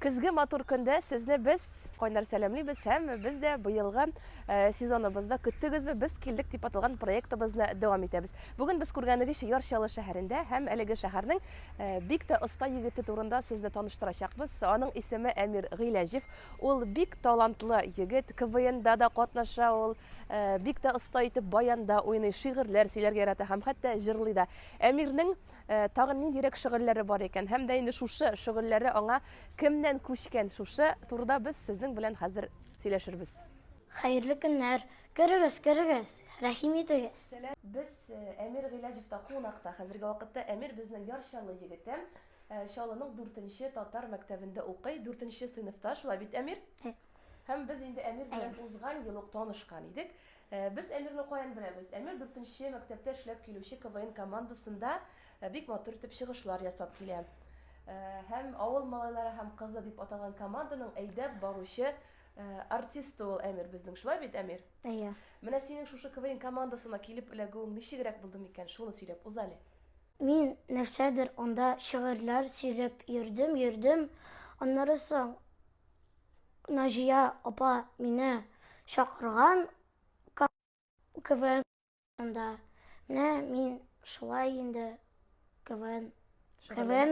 Көзге матур көндә сезне без кайнар сәламлибез һәм без дә быелгы сезоныбызда көттегезбе без килдек дип аталган проектыбызны дәвам итәбез. Бүген без күргәнегезчә Ярчалы шәһәрендә һәм әлеге шәһәрнең бик тә оста егете турында сезне таныштырачакбыз. Аның исеме Әмир Гыйләҗев. Ул бик талантлы егет, КВНда да катнаша, ул бик тә оста итеп баянда уйный, шигырьләр сөйләргә ярата һәм хәтта җырлый да. Әмирнең тагын ниндирәк шигырьләре бар икән һәм дә инде шушы шигырьләре аңа кемнән күчкән шушы турыда без сезнең белән хәзер сөйләшербез. Хәерле көннәр. Керегез, рәхим итегез. Без Әмир Гыйләҗевтә кунакта. Хәзерге вакытта Әмир безнең Ярчалы егете. Чаллының 4-нче татар мәктәбендә укый, 4-нче сыйныфта. Шулай бит, Әмир? Һәм без инде Әмир белән узган ел ук танышкан идек. Без Әмирне каян беләбез? Әмир 4-нче мәктәптә эшләп килүче КВН командасында бик матур итеп чыгышлар ясап килә. Һәм авыл малайлары һәм кызы дип аталган команданың әйдәп баручы артисты ул Әмир безнең. Шулай бит, Әмир? Менә синең шушы КВН командасына килеп эләгүең ничегрәк булды микән? Шуны сөйләп уз әле. Мин нәрсәдер анда шигырьләр сөйләп йөрдем. Аннары соң Наҗия апа мине чакырган КВН-ында. Менә мин шулай инде КВН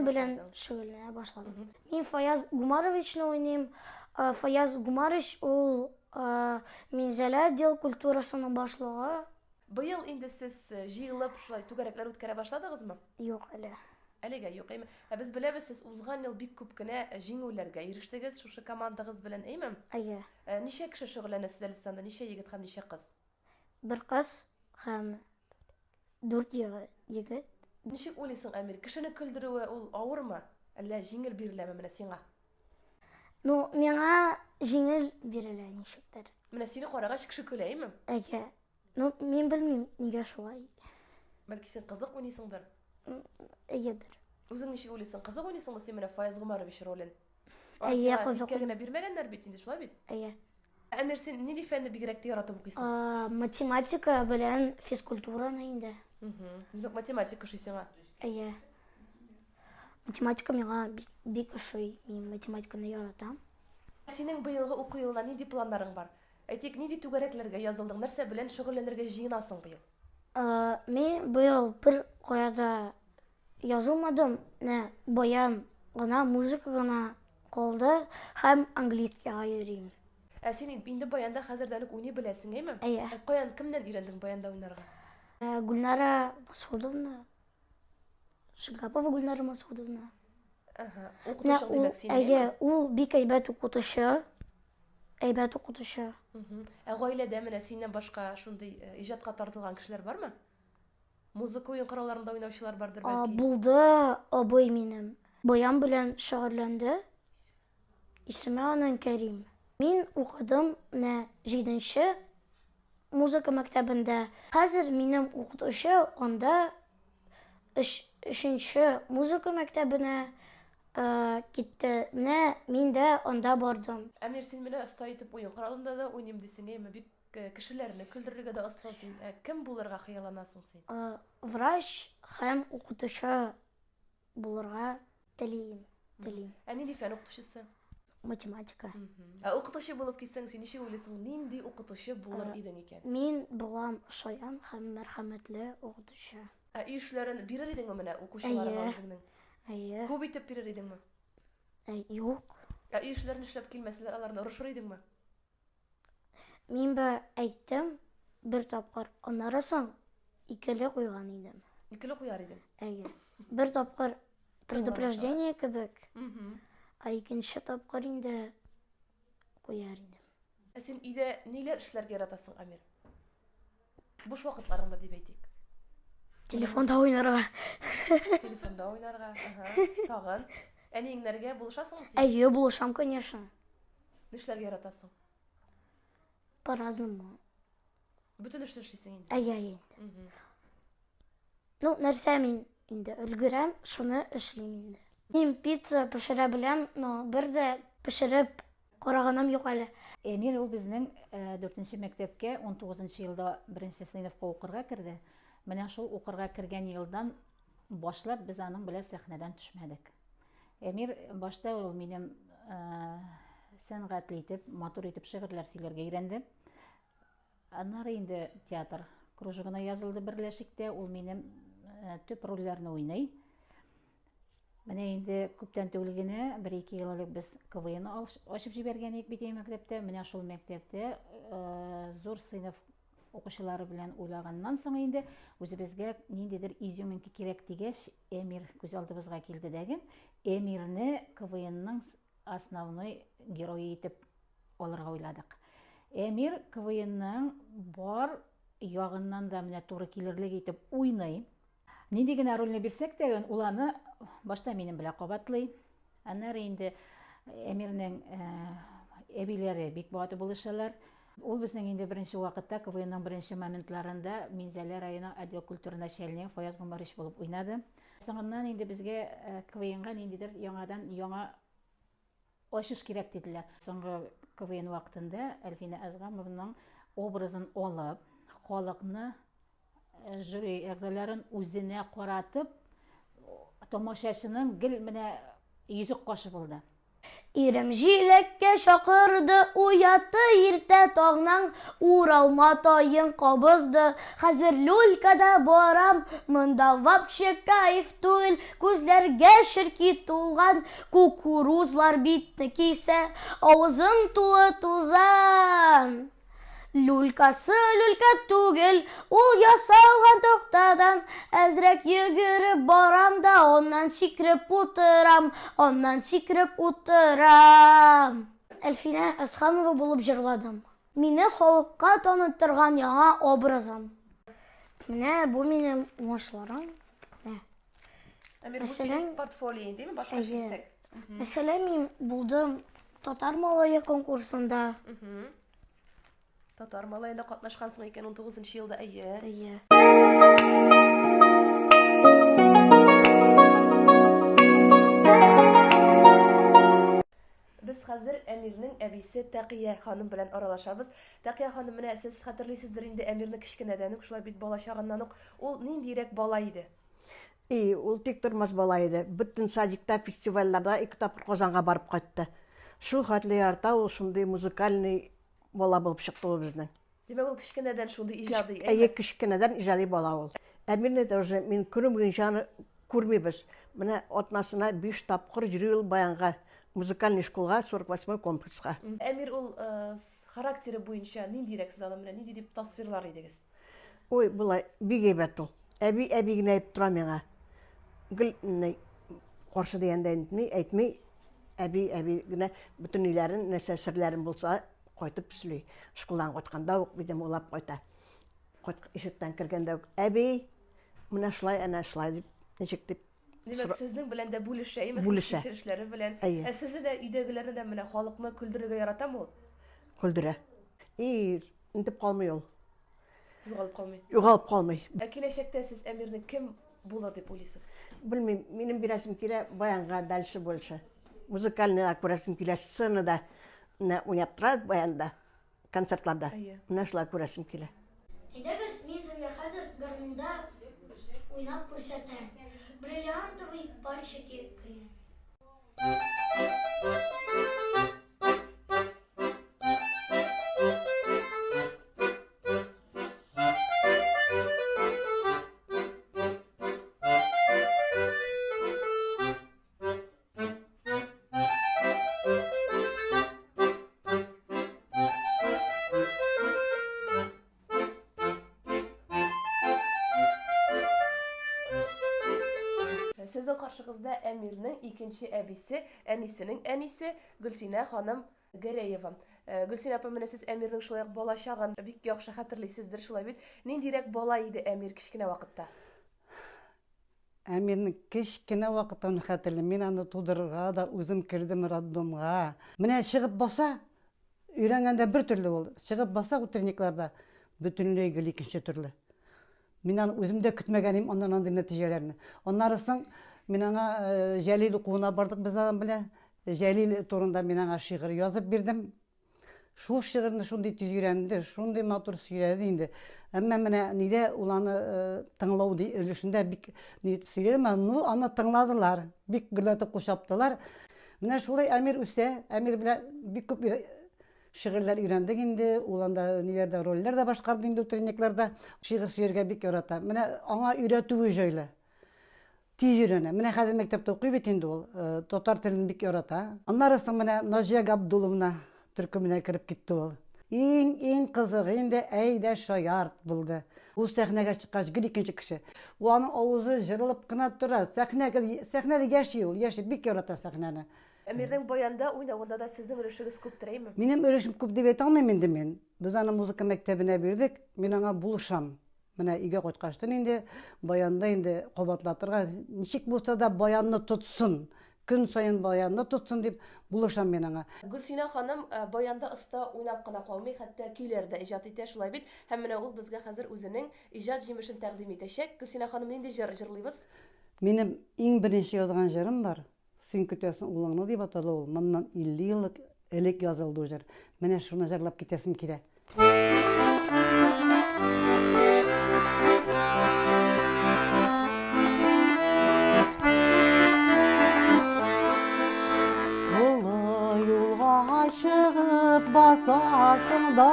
белән шөгыльләнә башладым. Мин Фаяз Гумаровичны уйныйм. Фаяз Гумарович ул Минзәлә отдел культурасының башлыгы. Быел инде сез җыелып шулай түгәрәкләр үткәрә башладыгызмы? Юк әле. Әлегә юк, әйме. Без беләбез, сез узган ел бик күп кенә җиңүләргә ирештегез шушы командагыз белән, әйме? Ничә кеше шөгыльләнәсез әле санда? Ничә егет һәм ничә кыз? Бер кыз һәм 4 егет. Ничек уйлыйсың, Әмир? Кешене көлдерүе ул авырмы? Әллә җиңел биреләме менә сиңа? Миңа җиңел бирелә ничектер. Менә сине карагач кеше көлә, әйме? Мин белмим, нигә шулай. Бәлки син кызык уйныйсыңдыр? Әйедер. Үзең ничек уйлыйсың? Кызык уйныйсыңмы син менә Фаяз Гумарович ролен? Кызык. Генә бирмәгәннәр бит инде, шулай бит? Әмир, син нинди фәнне бигрәк тә яратып укыйсың? Математика белән физкультураны инде. Димәк, математика ошый сиңа? Математика миңа бик ошый. Мин математиканы яратам. Синең быелгы уку елына нинди планнарың бар? Әйтик, нинди түгәрәкләргә язылдың? Нәрсә белән шөгыльләнергә җыенасың быел? Мин быел бер каяда язылмадым. Баян гына, музыка гына калды һәм английскага йөрим. Син инде баянда хәзердән үк уйный беләсең, әйме? Каян, кемнән өйрәндең баянда уйнарга? Гүлнара Масудовна. Шигапова Гүлнара Масудовна. Укытучың димәк син. Ул бик әйбәт укытучы. Гаиләдә менә синнән башка шундый иҗатка тартылган кешеләр бармы? Музыка уен коралларында уйнаучылар бардыр бәлки. Булды, абый минем. Баян белән шөгыльләнде. Исеме аның Кәрим. Мин укыдым 7-нче музыка мәктәбендә. Хәзер минем укытучы анда 3-нче музыка мәктәбенә китте. Мин дә анда бардым. Әмир, син менә оста итеп уен коралында да уйныйм дисең, әйме? Бик кешеләрне көлдерергә дә остасың. Кем булырга хыялланасың син? Врач һәм укытучы булырга телим. Нинди фән укытучысы? Математика. Укытучы булып китсәң, син ничек уйлыйсың? Нинди укытучы булыр идең икән? Мин булам шаян һәм мәрхәмәтле укытучы. Эшләрен бирер идеңме менә укучыларга үзеңнең? Күп итеп бирер идеңме? Юк. Эшләрен эшләп килмәсәләр, аларны орышыр идеңме? Мин әйттем бер тапкыр. Аннары соң икеле куйган идем. Икеле куяр идең? Бер тапкыр предупреждение кебек. Икенче тапкыр инде куяр идем. Син өйдә ниләр эшләргә яратасың, Әмир? Буш вакытларыңда дип әйтик. Телефонда уйнарга. Телефонда уйнарга. Тагын әниеңнәргә булышасыңмы син? Булышам, конечно. Нишләргә яратасың? По-разному. Бүтән эшне эшлисең инде. Нәрсә мин инде өлгерәм, шуны эшлим инде. Мин пицца пешерә беләм, но бер дә пешереп караганым юк әле. Әмир ул безнең 4-нче мәктәпкә 19-нчы елда 1-нче сыйныфка укырга керде. Менә шул укырга кергән елдан башлап без аның белән сәхнәдән төшмәдек. Әмир башта ул минем сәнгатьле итеп, матур итеп шигырьләр сөйләргә өйрәндем. Аннары инде театр кружогына язылды берләшектә, ул минем төп рольләрне уйный. Менә инде күптән түгел генә, 1-2 ел элек без КВН ачып җибәргән идек бит мәктәптә. Менә шул мәктәптә зур сыйныф укучылары белән уйлаганнан соң инде үзебезгә ниндидер изюминка кирәк дигәч, Эмир күз алдыбызга килде дәген. Эмирне КВНның основной герое итеп алырга уйладык. Эмир КВНның бар ягыннан да менә туры килерлек итеп уйный. Нинди генә рольне бирсәк тә, ул аны башта минем белән кабатлый. Аннары инде Эмирнең әбиләре бик баты булышалар. Ул безнең инде беренче вакытта КВНның беренче моментларында Минзәлә районы отдел культура начальнигы Фаяз Гомарич булып уйнады. Соңыннан инде безгә КВНга ниндидер яңа ачыш кирәк диделәр. Соңгы КВН вакытында Әлфинә Әзгамовның образын алып, халыкны, жюри әгъзаларын үзенә каратып, тамашачының гел менә йөзек кашы булды. Ирем җиләккә чакырды, уятты иртә таңнан, уралма тайын кабызды. Хәзер люлькада барам, монда вообще кайф түгел, күзләргә ширки тулган, кукурузлар битне кисә, авызым тулы тузан. Люлькасы люлька түгел, ул ясалган тохтадан, әзрәк йөгереп барам да, оннан сикереп утырам. Әлфинә Әзгамова булып җырладым. Мине халыкка таныттырган яңа образым. Менә бу минем уңышларым. Әмир, бу синең портфолиоң, димме? Башка килсәк. Мәсәлән, мин булдым Татар малае конкурсында. Татар малаенда катнашкансың икән 19 елда, әйе. Без хәзер Әмирнең әбисе Тәкия ханым белән аралашабыз. Тәкия ханым, менә сез хәтерлисездер инде Әмирне кичкенәдән үк, шулай бит бала чагыннан ук, ул ниндирәк бала иде? Ул тик тормас бала иде. Бөтен садикта, фестивальләрдә 2 тапкыр Казанга барып кайтты. Шул хәтле ярата, ул шундый музыкальный бала булып чыкты ул безнең. Димәк, ул кичкенәдән шундый иҗади. Әйе, кичкенәдән иҗади бала ул. Әмирне дә уже мин күрмәгәнчә күрмибез. Менә атнасына 5 тапкыр йөри ул баянга музыкальный школга, 48 комплекска. Әмир ул характеры буенча ниндирәк сез аны менә нинди дип тасвирлар идегез? Ой, булай бик әйбәт ул. Әби генә әйтеп тора миңа. Гел каршы дигәндә әйтми, әби генә бөтен иләрен, нәрсә серләрен булса кайтып сөйли. Школдан кайтканда ук бидем улап кайта. Ишектән кергәндә ук әби менә шулай, әнә шулай дип ничек дип. Димәк, сезнең белән дә бүлешә, эшләре белән. Сезне дә өйдәгеләрне дә менә халыкны күлдерергә яратамы ул? Күлдерә. Интеп калмый ул. Югалып калмый. Киләчәктә сез Әмирне кем булыр дип уйлыйсыз? Белмим, минем бирәсем килә баянга дальше больше. Музыкальныйга күрәсем килә, сценада уйнап тора баянда, концертларда. Менә шулай күрәсем килә. Әйдәгез, мин сезгә хәзер гармунда уйнап күрсәтәм. Бриллиантовые пальчики. Сезнең каршыгызда Әмирнең икенче әбисе, әнисенең әнисе Гөлсинә ханым Гәрәева. Гөлсинә апа, менә сез Әмирнең шулай бала чагын бик яхшы хәтерлисездер, шулай бит. Ниндирәк бала иде Әмир кичкенә вакытта? Әмирнең кичкенә вакытын хәтерлим. Мин аны тудырырга да үзем кирдем роддомга. Менә чыгып баса, өйрәнгәндә бер төрле булды. Чыгып баса утренникларда бөтенләй гел икенче төрле. Мин аны үземдә көтмәгәнем, аннан андый нәтиҗәләрне. Аннары соң мин аңа Җәлил укуына бардык без аның белән. Җәлил турында мин аңа шигырь язып бирдем. Шул шигырьне шундый тиз өйрәнде, шундый матур сөйләде инде. Әмма менә нидә ул аны тыңлау өлешендә бик ни дип сөйләде, аны тыңладылар, бик гөрләтеп кушаптылар. Менә шулай Әмир үсә, Әмир белән бик күп шигырьләр өйрәндек инде, ул анда ниләрдә рольләр дә башкарды инде утренникларда. Шигырь сөяргә бик ярата. Менә аңа өйрәтүе җайлы. Тиз өйрәнә. Менә хәзер мәктәптә укый бит инде ул. Татар телен бик ярата. Аннары соң менә Наҗия Габдуловна төркеменә кереп китте ул. Иң кызыгы инде Әйдә Шаярт булды. Ул сәхнәгә чыккач, гел икенче кеше. Ул аның авызы җырылып кына тора. Сәхнәдә яши ул, яши, бик ярата сәхнәне. Әмирнең баянда уйнавында да сезнең өлешегез күптер, әйме? Минем өлешем күп дип әйтә алмыйм инде мин. Без аны музыка мәктәбенә бирдек, мин аңа булышам. Менә өйгә кайткачтан инде баянда инде кабатлатырга, ничек булса да баянны тотсын. Көн сайын баянны тотсын дип булышам мин аңа. Гөлсинә ханым баянда оста уйнап кына калмый, хәтта көйләр дә иҗат итә, шулай бит. Һәм менә ул безгә хәзер үзенең иҗат җимешен тәкъдим итәчәк. Гөлсинә ханым, нинди җыр җырлыйбыз? Минем иң беренче язган җырым бар. Син көтәсең улыңны дип атала ул. Моннан 50 ел элек язылды җыр. Менә шуны җырлап китәсем килә. Чыгып басасың да,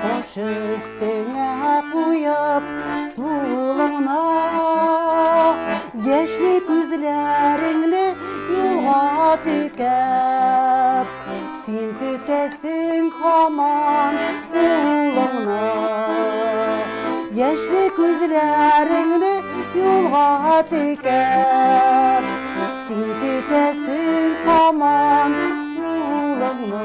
кош өстеңә куеп тулыңна, яшьли күзләреңне юлга текәп, син көтәсең һаман улыңны, яшьли күзләреңне юлга текәп, син көтәсең һаман улыңны.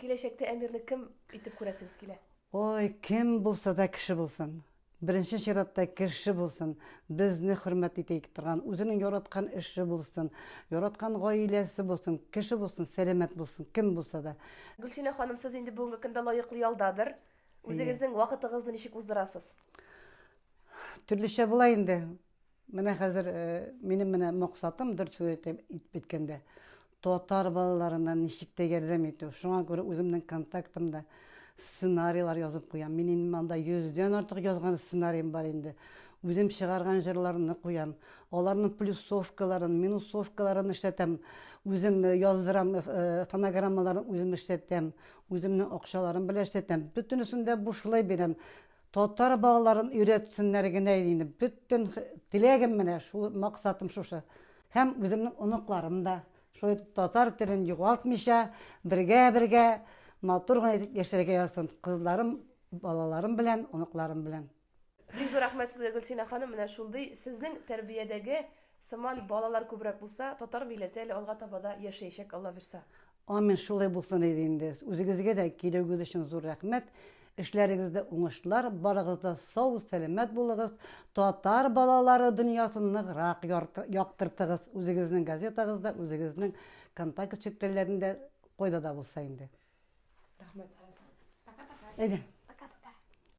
Киләчәктә Әмирне кем итеп күрәсегез килә? Ой, кем булса да кеше булсын. Беренче чиратта кеше булсын. Безне хөрмәт итә торган, үзенең яраткан эше булсын, яраткан гаиләсе булсын, кеше булсын, сәламәт булсын, кем булса да. Гөлсинә ханым, сез инде бүгенге көндә лаеклы ялдадыр. Үзегезнең вакытыгызны ничек уздырасыз? Төрлечә була инде. Менә хәзер минем менә максатым дөрт сүз итеп биткәндә. Татар балаларына ничек тә ярдәм итү. Шуңа күрә үземнең контактымда сценарийлар язып куям. Минем монда 100дән артык язган сценарием бар инде. Үзем чыгарган җырларны куям. Аларның плюсовкаларын, минусовкаларын эшләтәм. Үзем яздырам, фонограммаларын үзем эшләтәм. Үземнең акчаларым белән эшләтәм. Бөтенесендә бушлай бирәм. Татар балаларын өйрәтсеннәр генә инде. Бөтен теләгем менә шул, максатым шушы. Һәм үземнең оныкларым да шул татар телен югалтмыйча, бергә матур гына итеп яшәргә ярсын. Кызларым, балаларым белән, оныкларым белән. Бик зур рәхмәт сезгә, Гөлсинә ханым. Менә шундый сезнең тәрбиядәге сыман балалар күбрәк булса, татар милләте әле алга таба да яшәячәк, Алла бирсә. Амин, шулай булсын иде инде. Үзегезгә дә килүегез өчен зур рәхмәт. Эшләрегездә уңышлар, барыгызда сау, сәламәт булыгыз. Татар балалары дөньясын ныграк яктыртыгыз. Үзегезнең газетагызда, үзегезнең контакт челтәрләрендә кайда да булса инде. Рәхмәт. Әйдә.